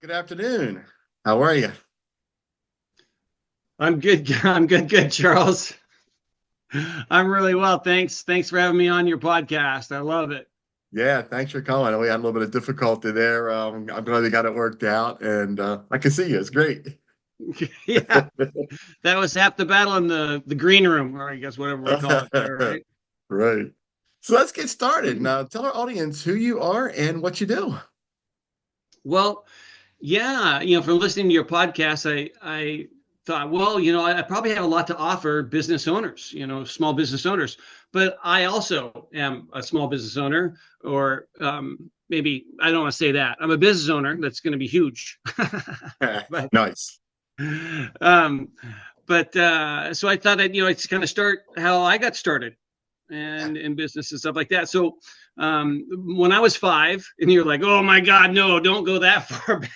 Good afternoon. How are you? I'm good. I'm good, Charles. I'm really well. Thanks for having me on your podcast. I love it. Yeah, thanks for calling. I know we had a little bit of difficulty there. I'm glad we got it worked out, and I can see you. It's great. Yeah, that was half the battle in the green room, or I guess whatever we call it there, right? Right. So let's get started. Now, tell our audience who you are and what you do. Well, yeah, from listening to your podcast, I thought, well, I probably have a lot to offer business owners, small business owners. But I also am a small business owner, or maybe I don't want to say that. I'm a business owner that's going to be huge. But Nice. um, but so I thought I'd kind of start how I got started and in business and stuff like that. So when I was 5, and you're like, oh my God, no, don't go that far back.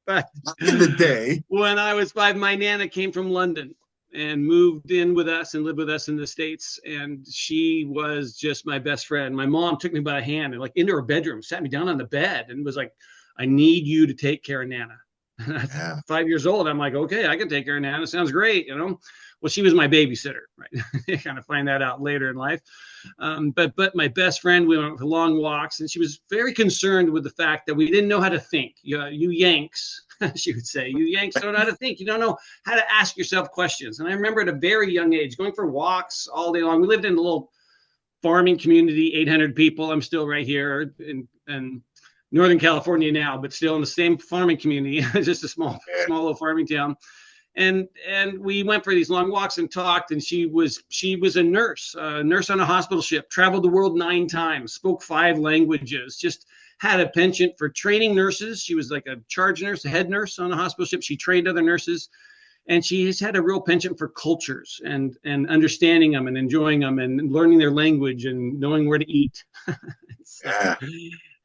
But Back in the day. when I was 5, my nana came from London and moved in with us and lived with us in the States. And she was just my best friend. My mom took me by the hand and like into her bedroom, sat me down on the bed and was like, I need you to take care of Nana. 5 years old. I'm like, okay, I can take care of Nana. Sounds great. Well, she was my babysitter, right? You kind of find that out later in life. But my best friend, we went for long walks, and she was very concerned with the fact that we didn't know how to think. You Yanks, she would say, you Yanks don't know how to think. You don't know how to ask yourself questions. And I remember at a very young age going for walks all day long. We lived in a little farming community, 800 people. I'm still right here in Northern California now, but still in the same farming community, just a small little farming town. And we went for these long walks and talked. And she was a nurse on a hospital ship, traveled the world 9 times, spoke 5 languages, just had a penchant for training nurses. She was like a charge nurse, a head nurse on a hospital ship. She trained other nurses, and she's had a real penchant for cultures and understanding them and enjoying them and learning their language and knowing where to eat. So, Yeah.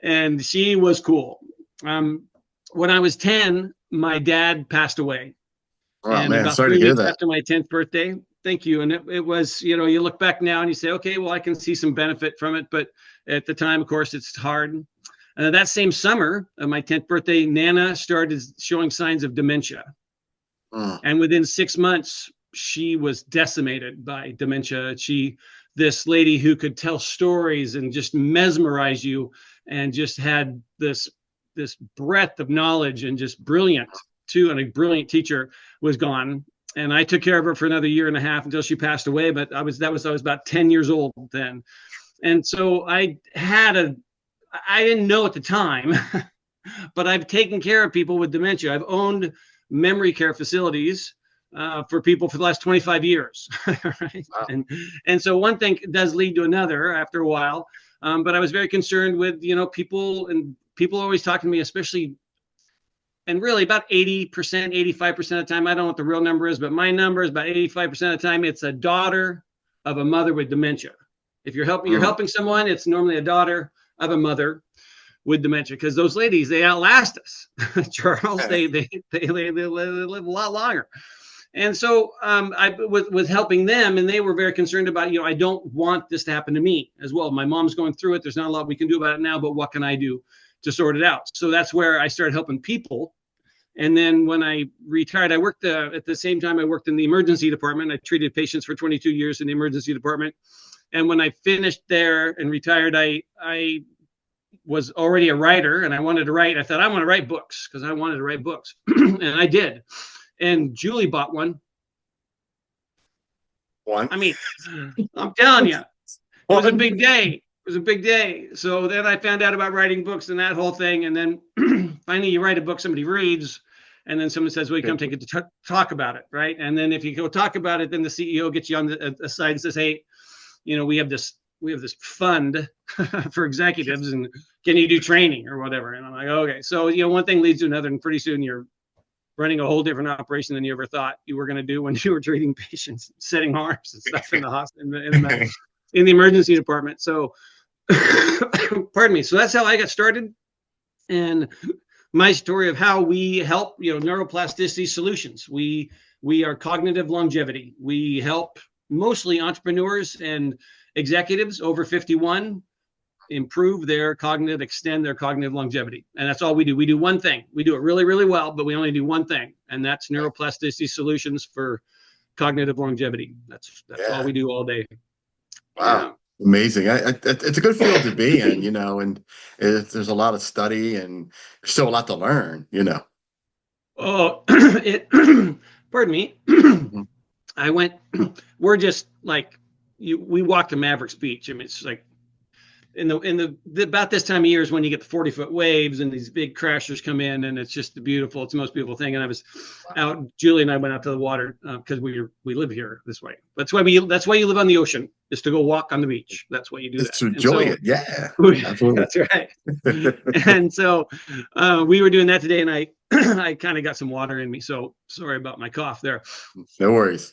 and she was cool. When I was 10, my dad passed away, Oh and man, about sorry to three hear weeks that. after my 10th birthday. Thank you. And it was, you look back now and you say, okay, well, I can see some benefit from it. But at the time, of course, it's hard. That same summer of my 10th birthday, Nana started showing signs of dementia. Mm. And within 6 months, she was decimated by dementia. This lady who could tell stories and just mesmerize you, and just had this breadth of knowledge, and just brilliant too, and a brilliant teacher, was gone. And I took care of her for another year and a half until she passed away. But I was about 10 years old then. And so I didn't know at the time, but I've taken care of people with dementia. I've owned memory care facilities for people for the last 25 years. Right? Wow. And so one thing does lead to another after a while. But I was very concerned with, people, and people always talking to me, especially, and really about 80%, 85% of the time, I don't know what the real number is, but my number is about 85% of the time, it's a daughter of a mother with dementia. If you're Mm. helping someone, it's normally a daughter of a mother with dementia, because those ladies, they outlast us. Charles, they live a lot longer. And so I was helping them, and they were very concerned about, I don't want this to happen to me as well. My mom's going through it. There's not a lot we can do about it now, but what can I do to sort it out? So that's where I started helping people. And then when I retired, I worked at the same time, I worked in the emergency department. I treated patients for 22 years in the emergency department. And when I finished there and retired, I was already a writer, and I wanted to write. I thought, I want to write books, because I wanted to write books. And I did. And Julie bought one. One. I mean, I'm telling you, it was a One. big day. It was a big day. So then I found out about writing books and that whole thing. And then finally, you write a book, somebody reads, and then someone says, well, you come take it to talk about it, right? And then if you go talk about it, then the CEO gets you on the side and says, hey, we have this fund for executives, and can you do training or whatever? And I'm like, okay. So, one thing leads to another, and pretty soon you're running a whole different operation than you ever thought you were going to do when you were treating patients, setting arms and stuff in the hospital, in the emergency department. So, pardon me. So that's how I got started. And my story of how we help, neuroplasticity solutions. We are cognitive longevity. We help mostly entrepreneurs and executives over 51 extend their cognitive longevity. And that's all we do. We do one thing. We do it really, really well, but we only do one thing. And that's neuroplasticity solutions for cognitive longevity. That's all Yeah. we do all day. Wow. Yeah. Amazing. It's a good field to be in, and there's a lot of study and there's still a lot to learn. Oh, pardon me. Mhm. I went, we're just like, we walked to Mavericks Beach. I mean, it's like, about this time of year is when you get the 40-foot waves and these big crashers come in, and it's just it's the most beautiful thing. And I was out, Julie and I went out to the water because we live here this way. That's why you live on the ocean, is to go walk on the beach. That's why you do Just that. to And enjoy so it. Yeah, absolutely. that's right. And so we were doing that today, and I I kind of got some water in me. So sorry about my cough there. No worries.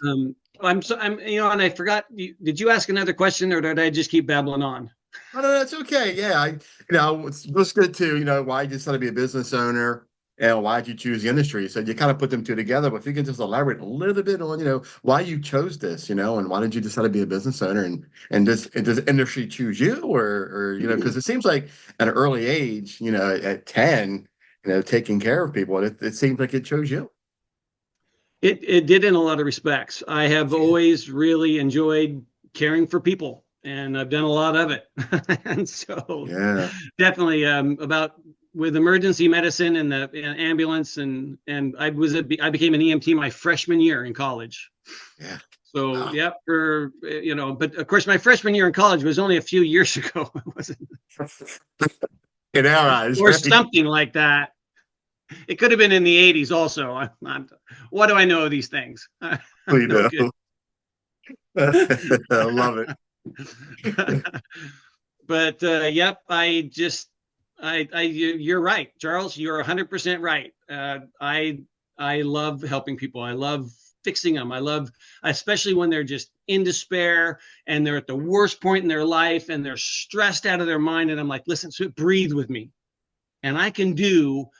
I'm and I forgot. Did you ask another question, or did I just keep babbling on? Oh, no, that's okay. Yeah, it's good too. Why you decided to be a business owner and why did you choose the industry? So you kind of put them two together, but if you could just elaborate a little bit on, why you chose this, and why did you decide to be a business owner and does the industry choose you or because it seems like at an early age, at 10, taking care of people, it seems like it chose you. It did in a lot of respects. I have Yeah. always really enjoyed caring for people, and I've done a lot of it. And so Yeah. definitely about with emergency medicine and the ambulance, and I became an EMT my freshman year in college. Yeah. So Wow. yeah, but of course my freshman year in college was only a few years ago. It wasn't, In our eyes, or right? something like that. It could have been in the 80s also. What do I know of these things? We No know. good. I love it. But yep, you're right, Charles. You're 100% right. I love helping people. I love fixing them. I love, especially when they're just in despair and they're at the worst point in their life and they're stressed out of their mind. And I'm like, listen, so breathe with me, and I can do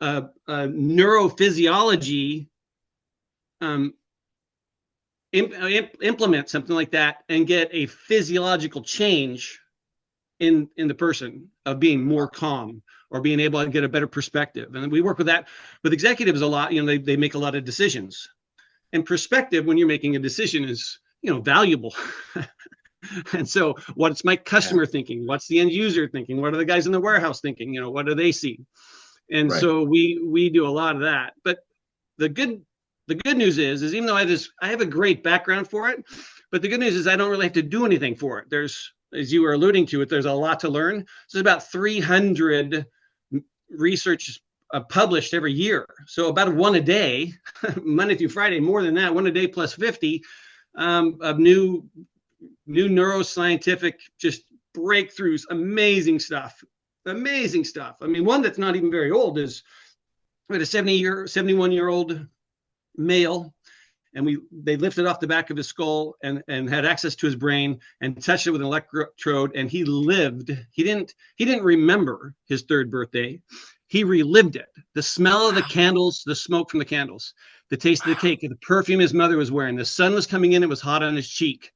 a neurophysiology um, implement something like that and get a physiological change in the person of being more calm or being able to get a better perspective. And we work with that with executives a lot. They make a lot of decisions, and perspective when you're making a decision is valuable. And so what's my Yeah. customer thinking? What's the end user thinking? What are the guys in the warehouse thinking? What do they see? And Right. so we do a lot of that. But the good news is even though I have a great background for it, but the good news is I don't really have to do anything for it. There's, as you were alluding to it, there's a lot to learn. So there's about 300 research published every year. So about one a day, Monday through Friday, more than that, one a day plus 50 of new neuroscientific just breakthroughs, amazing stuff. Amazing stuff. I mean, one that's not even very old is we had a 71-year-old male, and they lifted off the back of his skull and had access to his brain and touched it with an electrode, and he lived. He didn't remember his third birthday. He relived it. The smell of the candles, the smoke from the candles, the taste of the cake, the perfume his mother was wearing. The sun was coming in, it was hot on his cheek.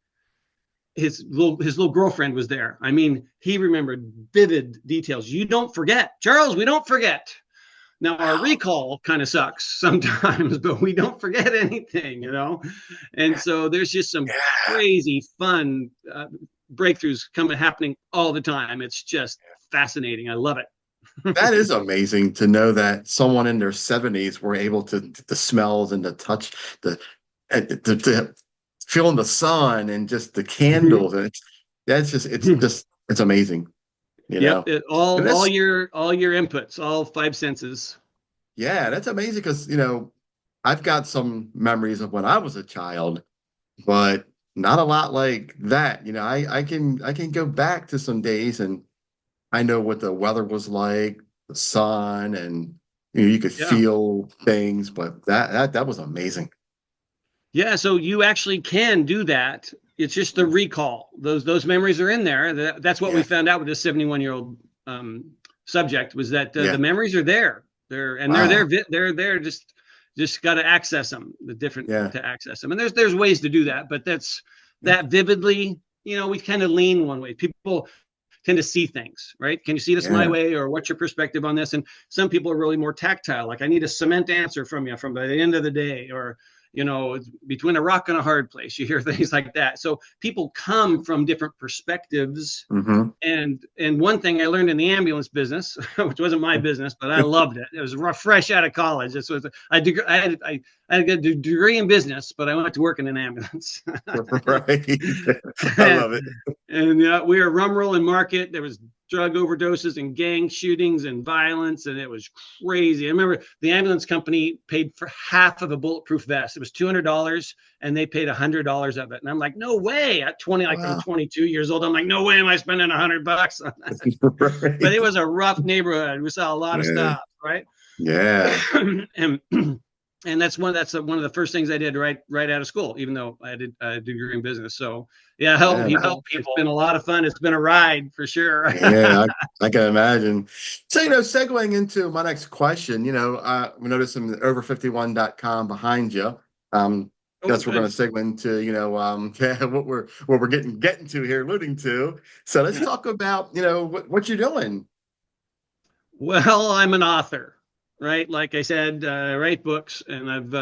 His little girlfriend was there. I mean, he remembered vivid details. You don't forget, Charles. We don't forget. Now our Wow. recall kind of sucks sometimes, but we don't forget anything. And so there's just some Yeah. crazy fun breakthroughs happening all the time. It's just fascinating. I love That it. is amazing to know that someone in their 70s were able to the smells and the touch, the feeling the sun and just the Mm-hmm. candles. And it's amazing, you Yep. know. And All that's your inputs, all five senses. yeah, that's amazing because I've got some memories of when I was a child, but not a lot like that. I can go back to some days and I know what the weather was like, the sun, and you could Yeah. feel things, but that was amazing. Yeah, so you actually can do that. It's just the recall. Those memories are in there. That's what we Yeah, found out with this 71-year-old subject was that yeah. the memories are there. They're Wow. there. They're there. Just got to access them. The different Yeah. to access them. And there's ways to do that, but that's Yeah. that vividly. We kind of lean one way. People tend to see things, right? Can you see this my Yeah. way, or what's your perspective on this? And some people are really more tactile. Like, I need a cement answer from you from by the end of the day, or between a rock and a hard place. You hear things like that. So people come from different perspectives. Hmm. And one thing I learned in the ambulance business, which wasn't my business, but I loved it. It was fresh out of college. This was I had a degree in business, but I went to work in an ambulance. Right. I love it. And we were rum rolling market. There was drug overdoses and gang shootings and violence, and it was crazy. I remember the ambulance company paid for half of a bulletproof vest. It was $200, and they paid $100 of it. And I'm like, no way! At 20, like I'm Wow. 22 years old, I'm like, no way am I spending $100 on that. But it Right. was a rough neighborhood. We saw a lot of Yeah. stuff, right? Yeah. and that's one of the first things I did right out of school, even though I did a degree in business. So yeah, help Yeah. people. It's been a lot of fun. It's been a ride for sure. Yeah, I can imagine. So, segueing into my next question, we noticed some over51.com behind you. Oh, Guess we're going good. to segue into, yeah, what we're getting to here, alluding to. So let's talk about, what you're doing. Well, I'm an author, right? Like I said, I write books, and I've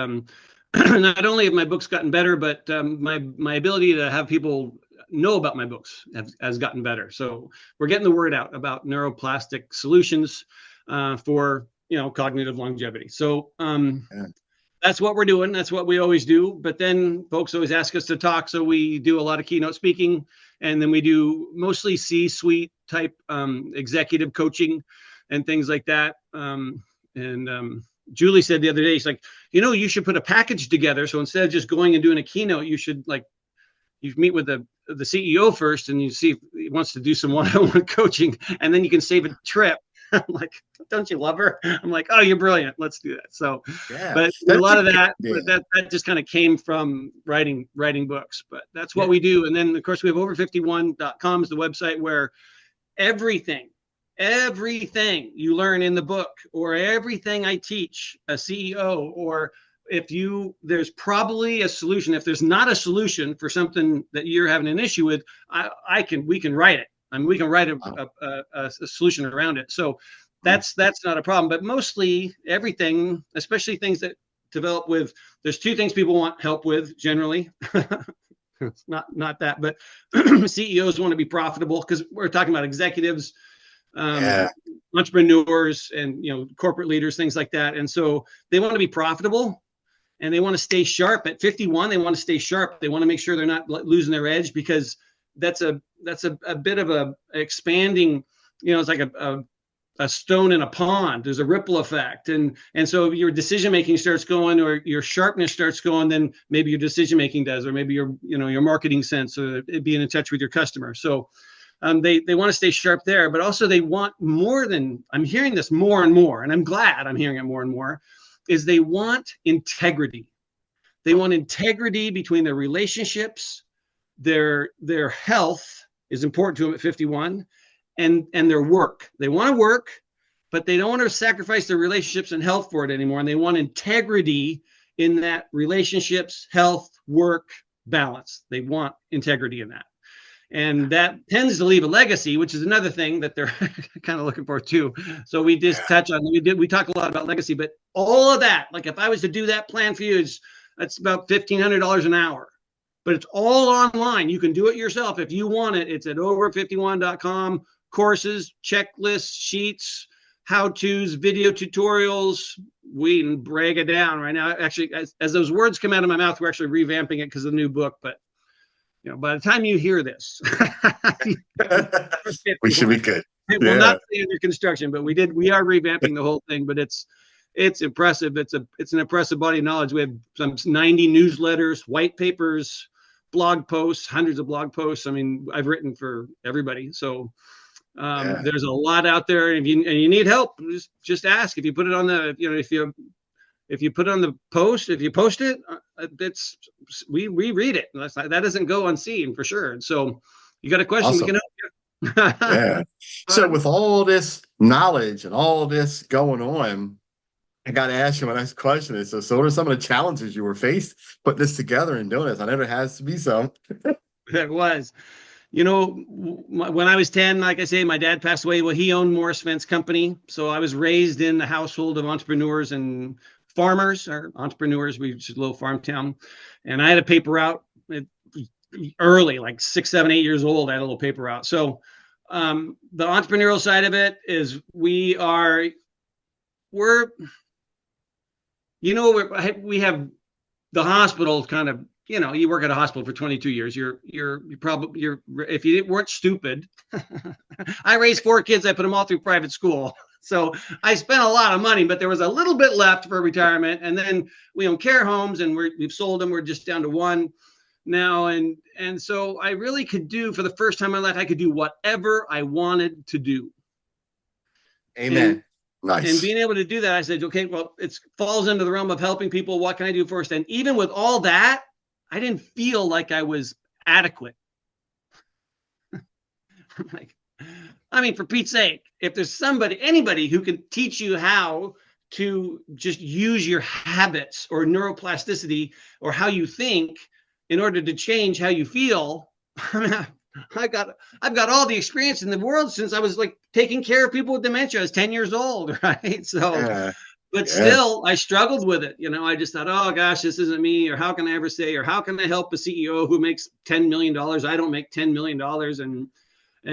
not only have my books gotten better, but my ability to have people know about my books has gotten better. So we're getting the word out about neuroplastic solutions for cognitive longevity. So Yeah. that's what we're doing. That's what we always do. But then folks always ask us to talk, so we do a lot of keynote speaking, and then we do mostly C-suite type executive coaching and things like that. And Julie said the other day, she's like, you should put a package together. So instead of just going and doing a keynote, you meet with the CEO first, and you see if he wants to do some one-on-one coaching, and then you can save a trip. I'm like, don't you love her? I'm like, oh, you're brilliant. Let's do that. So, Yeah. but a That's lot a of good that, idea. that just kind of came from writing books. But that's what we do. And then of course we have over51.com is the website where everything you learn in the book, or everything I teach a CEO, or there's probably a solution. If there's not a solution for something that you're having an issue with, we can write it. I mean, we can write Wow. a solution around it. So that's not a problem. But mostly everything, especially things that develop with, there's two things people want help with generally. It's not that, but CEOs want to be profitable, because we're talking about executives, Yeah. entrepreneurs, and corporate leaders, things like that. And so they want to be profitable, and they want to stay sharp. At 51, they want to stay sharp. They want to make sure they're not losing their edge, because that's a bit of a expanding, it's like a stone in a pond. There's a ripple effect, and so if your decision making starts going, or your sharpness starts going, then maybe your decision making does, or maybe your marketing sense, or being in touch with your customer. So they want to stay sharp there, but also they want more than, I'm hearing this more and more, and I'm glad I'm hearing it more and more, is they want integrity. They want integrity between their relationships, their health is important to them at 51, and their work. They want to work, but they don't want to sacrifice their relationships and health for it anymore. And they want integrity in that relationships, health, work balance. They want integrity in that. And that tends to leave a legacy, which is another thing that they're kind of looking for too. So we just touch on, we talk a lot about legacy, but all of that, like if I was to do that plan for you, that's about $1,500 an hour, but it's all online. You can do it yourself if you want it. It's at over51.com. Courses, checklists, sheets, how-tos, video tutorials. We can break it down right now. Actually, as those words come out of my mouth, we're actually revamping it because of the new book. But by the time you hear this, We should be good. it will Yeah. not be under construction, but we are revamping the whole thing. But it's impressive. It's an impressive body of knowledge. We have some 90 newsletters, white papers, blog posts, hundreds of blog posts. I mean, I've written for everybody. So Yeah. there's a lot out there. And if you need help, just ask. If you put it on the, if you put on the post, if you post it, we read it. That doesn't go unseen for sure. And so you got a question, we Awesome. can help you. Yeah. So with all this knowledge and all this going on, I got to ask you my next question is, so what are some of the challenges you were faced putting this together and doing this? I know there has to be some. It was. When I was 10, like I say, my dad passed away. Well, he owned Morris Fence Company. So I was raised in the household of entrepreneurs and farmers or entrepreneurs. We just a little farm town. And I had a paper route early, like 6, 7, 8 years old. I had a little paper route. So the entrepreneurial side of it is we're, we have the hospital kind of, you work at a hospital for 22 years. You're probably, if you weren't stupid, I raised 4 kids. I put them all through private school. So I spent a lot of money, but there was a little bit left for retirement. And then we own care homes and we've sold them. We're just down to one now. And so I really could do, for the first time in my life, I could do whatever I wanted to do. Amen. And Nice. being able to do that, I said, okay, well, it falls into the realm of helping people. What can I do first? And even with all that, I didn't feel like I was adequate. Like, I mean, for Pete's sake, if there's anybody who can teach you how to just use your habits or neuroplasticity or how you think in order to change how you feel, I mean, I've got all the experience in the world since I was like taking care of people with dementia. I was 10 years old, right? So, Yeah. but Yeah. still, I struggled with it. I just thought, oh gosh, this isn't me. Or how can I ever say? Or how can I help a CEO who makes $10 million? I don't make $10 million, and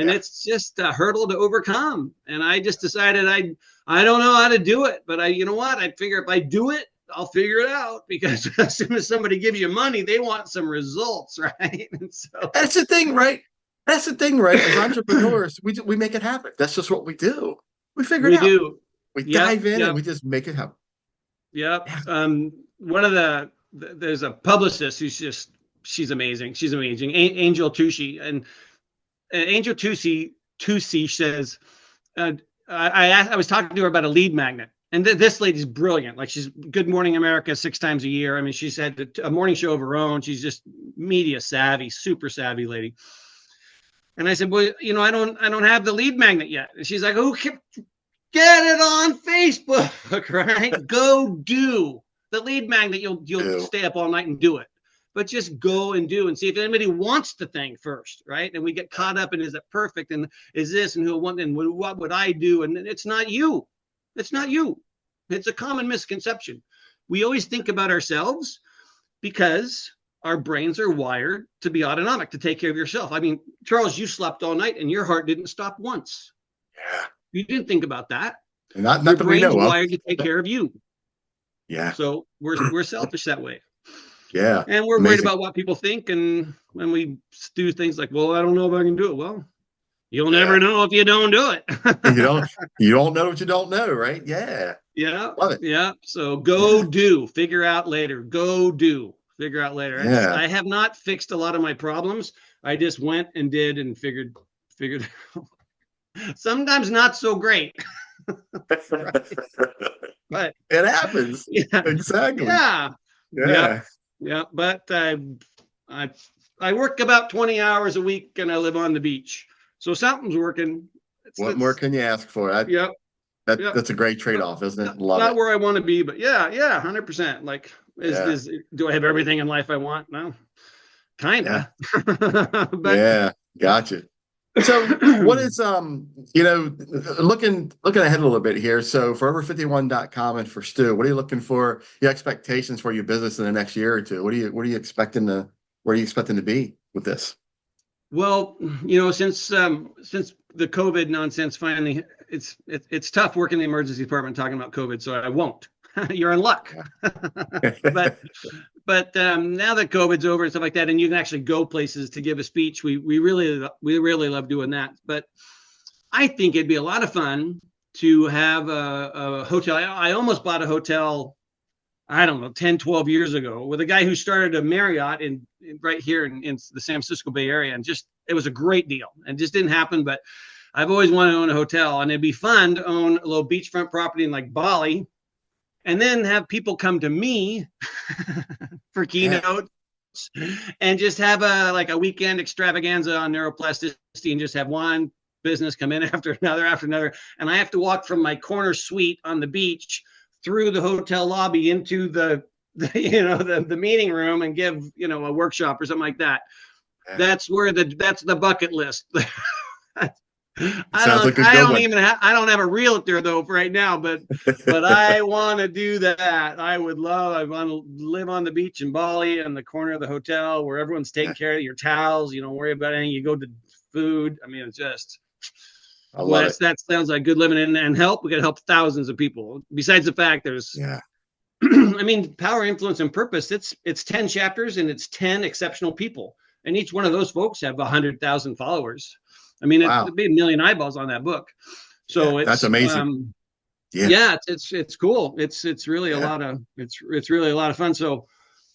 Yeah. it's just a hurdle to overcome. And I just decided I don't know how to do it, but you know what? I figure if I do it, I'll figure it out, because as soon as somebody gives you money, they want some results, right? And so That's the thing, right? That's the thing, right? As entrepreneurs, we make it happen. That's just what we do. We figure it we out. do. We Yep, dive in and yep, we just make it happen. yep. Yeah. One of there's a publicist she's amazing. She's amazing. Angel Tucci, and Angel Tucci says, I was talking to her about a lead magnet. And this lady's brilliant. Like, she's Good Morning America 6 times a year. I mean, she's had a morning show of her own. She's just media savvy, super savvy lady. And I said, well, I don't have the lead magnet yet. And she's like, oh, get it on Facebook, right? Go do the lead magnet. You'll Ew. stay up all night and do it. But just go and do and see if anybody wants the thing first, right? And we get caught up in, is it perfect, and is this, and who want, and what would I do? And it's not you. It's not you. It's a common misconception. We always think about ourselves because our brains are wired to be autonomic, to take care of yourself. I mean, Charles, you slept all night and your heart didn't stop once. Yeah. You didn't think about that. Not Your that we brain's know of. wired to take care of you. Yeah. So we're selfish that way. Yeah. And we're worried Amazing. about what people think. And when we do things like, well, I don't know if I can do it. Well, you'll Yeah. never know if you don't do it. And you don't know what you don't know, right? Yeah. Yeah. Love it. Yeah. So Yeah. go do, figure out later. Go do, figure out later. Yeah. I have not fixed a lot of my problems. I just went and did and figured sometimes not so great. Right. But It happens. yeah, Exactly. yeah, yeah, Yeah. yeah. But I I work about 20 hours a week and I live on the beach, so something's working. What more can you ask for? Yep, yep. That's a great Not, trade-off, isn't it? not, Love not it. where I want to be, but yeah, yeah, 100%. Like, Yeah. do I have everything in life I want? No, Yeah. kinda. But Yeah. Gotcha. So what is looking ahead a little bit here. So for over51.com and for Stu, what are you looking for? Your expectations for your business in the next year or two? What are you expecting to where are you expecting to be with this? well, since the COVID nonsense finally, it's tough working in the emergency department talking about COVID, so I won't. You're in luck. but now that COVID's over and stuff like that, and you can actually go places to give a speech, we really love doing that. But I think it'd be a lot of fun to have a hotel. I almost bought a hotel, I don't know, 10, 12 years ago with a guy who started a Marriott right here in the San Francisco Bay Area. And just, it was a great deal and just didn't happen. But I've always wanted to own a hotel, and it'd be fun to own a little beachfront property in like Bali, and then have people come to me for Yeah. keynotes and just have a weekend extravaganza on neuroplasticity, and just have one business come in after another. And I have to walk from my corner suite on the beach through the hotel lobby into the meeting room and give, a workshop or something like that. Yeah. That's the bucket list. Sounds like a I good don't one. even I don't have a realtor though for right now, but I want to do that. I want to live on the beach in Bali in the corner of the hotel where everyone's taking Yeah, care of your towels. You don't worry about anything. You go to food. I mean, it's just I well, love it. that sounds like good living and help. We got to help thousands of people. Besides the fact there's Yeah. I mean, power, influence, and purpose. It's 10 chapters and it's 10 exceptional people, and each one of those folks have 100,000 followers. I mean, Wow. it'd be a million eyeballs on that book. Yeah, So that's it's amazing. Yeah. yeah, it's cool. It's really a Yeah. lot of it's really a lot of fun. So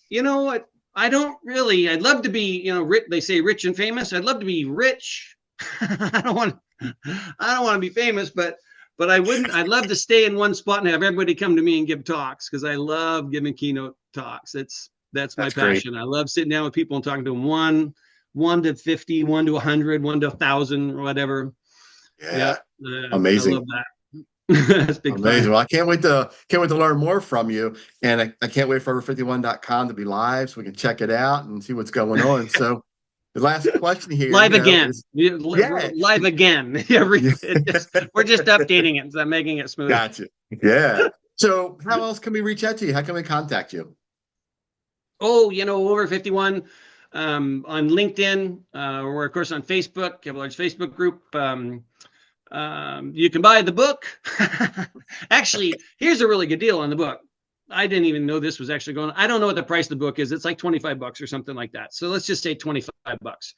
you know what? I don't really. I'd love to be rich. They say rich and famous. I'd love to be rich. I don't want. I don't want to be famous, but I wouldn't. I'd love to stay in one spot and have everybody come to me and give talks because I love giving keynote talks. That's my That's great. passion. I love sitting down with people and talking to them one to 50, 1 to 100, 1 to 1,000, or whatever. Yeah. Yep, I Amazing. love that. That's big Amazing. fun. Well, I can't wait to learn more from you. And I can't wait for over51.com to be live so we can check it out and see what's going on. So the last question here, Live again. is yeah. Live again. Yeah. We're just updating it, so I'm making it smooth. Gotcha. Yeah. So how else can we reach out to you? How can we contact you? Oh, over 51 on LinkedIn, or of course on Facebook. You have a large Facebook group. You can buy the book. Actually, here's a really good deal on the book. I didn't even know this was actually going on. I don't know what the price of the book is. It's like 25 bucks or something like that. So let's just say 25 bucks.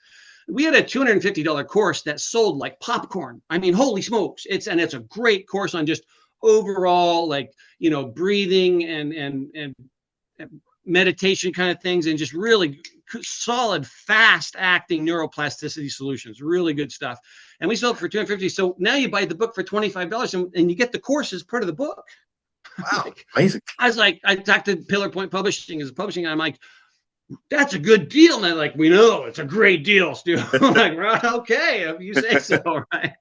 We had a $250 course that sold like popcorn. I mean, holy smokes. It's a great course on just overall, like, breathing and meditation kind of things, and just really solid, fast acting neuroplasticity solutions. Really good stuff. And we sold it for 250. So now you buy the book for $25 and you get the course as part of the book. Wow. Like, Amazing. I talked to Pillar Point Publishing as publishing. And I'm like, that's a good deal. And they're like, we know it's a great deal, Stu. I'm like, right, okay, if you say so, right?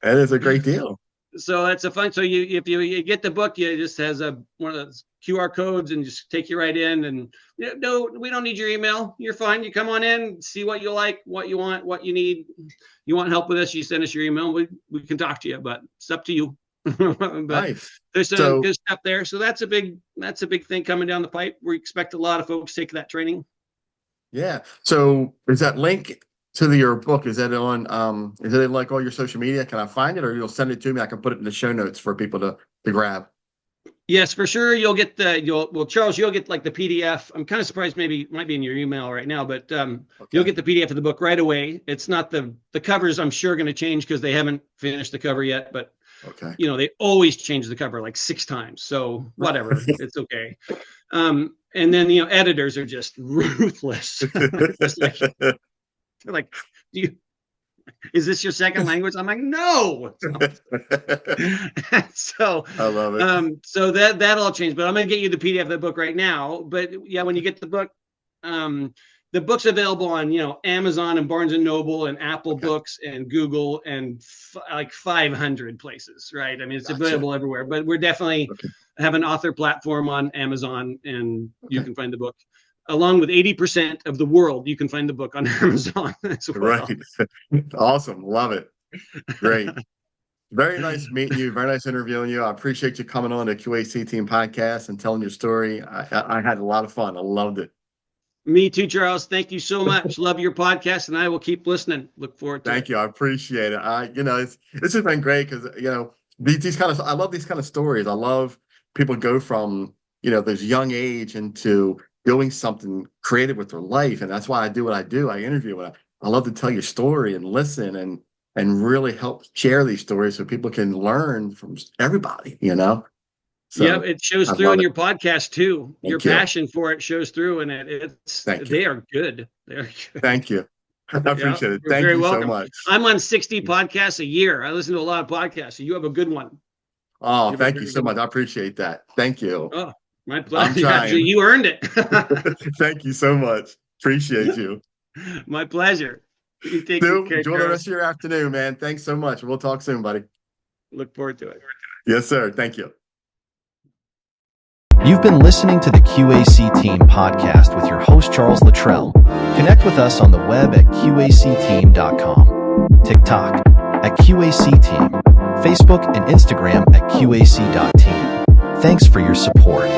That is a great deal. So that's a fun. So if you get the book, you just has one of those QR codes and just take you right in. And no, we don't need your email. You're fine. You come on in, see what you like, what you want, what you need. You want help with this, you send us your email. We can talk to you, but it's up to you. But Nice. there's some So good stuff there. So that's a big thing coming down the pipe. We expect a lot of folks to take that training. yeah. So is that link to your book? Is it in like all your social media? Can I find it or you'll send it to me? I can put it in the show notes for people to grab. Yes, for sure. Charles, you'll get like the PDF. I'm kind of surprised, maybe it might be in your email right now, but you'll Okay. get the PDF of the book right away. It's not the covers, I'm sure, going to change because they haven't finished the cover yet, but Okay. they always change the cover like 6 times. So whatever, it's okay. And then editors are just ruthless. Just like they're like, do you is this your second language? I'm like, no. So, I love it. so that all changed. But I'm gonna get you the PDF of the book right now. But yeah, when you get the book's available on Amazon and Barnes and Noble and Apple Okay. Books and Google and like 500 places. Right? I mean, it's Gotcha. available everywhere. But we're definitely Okay. have an author platform on Amazon, and you Okay. can find the book. Along with 80% of the world, you can find the book on Amazon as Right. well. Awesome. Love it. Great. Very nice meeting you. Very nice interviewing you. I appreciate you coming on the Q.A.C. Team podcast and telling your story. I had a lot of fun. I loved it. Me too, Charles. Thank you so much. Love your podcast, and I will keep listening. Look forward to Thank it. you. I appreciate it. This has been great because, I love these kind of stories. I love people go from, this young age into doing something creative with their life. And that's why I do what I do. I interview. I love to tell your story and listen and really help share these stories so people can learn from everybody. Yeah, So it shows I through love in it. your podcast too. Your Thank you. passion for it shows through, and Thank you. they are good. They're good. Thank you. I Yeah, appreciate it. you're Thank very you so welcome. much. I'm on 60 podcasts a year. I listen to a lot of podcasts. So you have a good one. Oh, You have a thank you very so good much. one. I appreciate that. Thank you. Oh, my I'm pleasure. Actually, trying. you earned it. Thank you so much. Appreciate you. My pleasure. You take good Stu, care, enjoy the rest Charles. of your afternoon, man. Thanks so much. We'll talk soon, buddy. Look forward to it. Yes, sir. Thank you. You've been listening to the Q.A.C. Team podcast with your host, Charles Luttrell. Connect with us on the web at QACteam.com, TikTok at Q.A.C. Team, Facebook and Instagram at QAC.team. Thanks for your support.